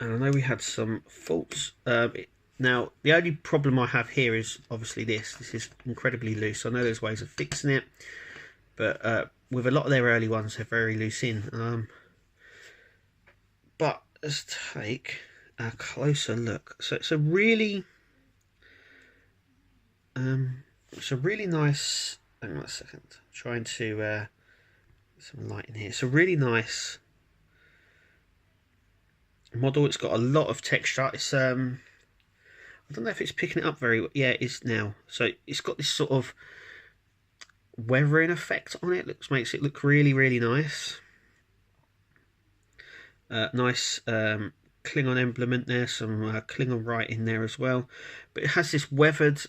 And I know we had some faults. Now, the only problem I have here is obviously this. This is incredibly loose. I know there's ways of fixing it, but with a lot of their early ones, they're very loose in. But let's take a closer look. So it's a really nice. Hang on a second. I'm trying to get some light in here. It's a really nice model. It's got a lot of texture. It's I don't know if it's picking it up very well. Yeah, it is now. So it's got this sort of weathering effect on it. Makes it look really, really nice. Nice Klingon emblem in there. Some Klingon writing there as well. But it has this weathered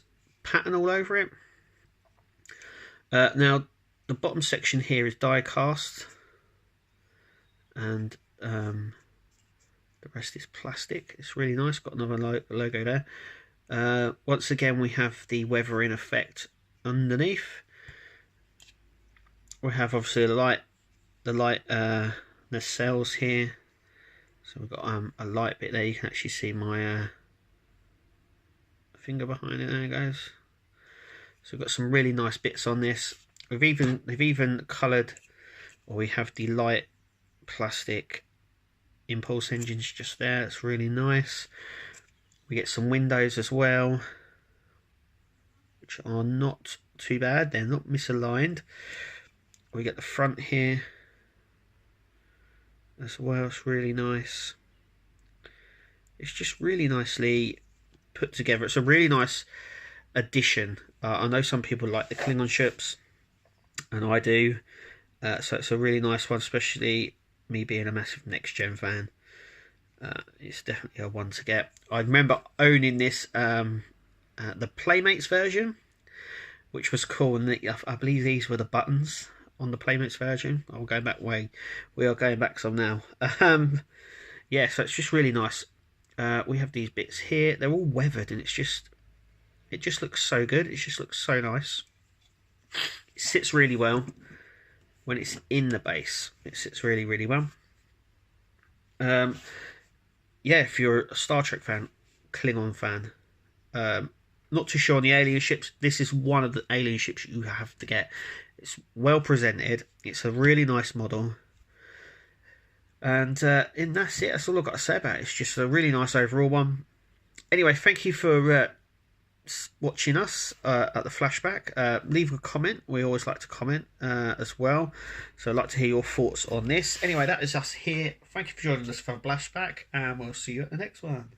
pattern all over it. Now, the bottom section here is die cast. And the rest is plastic. It's really nice. Got another logo there. Once again, we have the weathering effect underneath. We have obviously the light nacelles here. So we've got a light bit there. You can actually see my finger behind it. There it goes. So we've got some really nice bits on this. They've even coloured, or we have the light plastic impulse engines just there. It's really nice. We get some windows as well, which are not too bad. They're not misaligned. We get the front here as well. It's really nice. It's just really nicely put together. It's a really nice addition. I know some people like the Klingon ships, and I do. So it's a really nice one, especially me being a massive Next Gen fan. It's definitely a one to get. I remember owning this, the Playmates version, which was cool, and I believe these were the buttons on the Playmates version. We are going back some now. Yeah, so it's just really nice. We have these bits here. They're all weathered, and it just looks so good. It just looks so nice. It sits really well when it's in the base. It sits really, really well. Yeah, if you're a Star Trek fan, Klingon fan, not too sure on the alien ships, this is one of the alien ships you have to get. It's well presented. It's a really nice model. And that's it. That's all I've got to say about it. It's just a really nice overall one. Anyway, thank you for watching us at the Flashback. Leave a comment. We always like to comment as well. So I'd like to hear your thoughts on this. Anyway, that is us here. Thank you for joining us for Flashback, and we'll see you at the next one.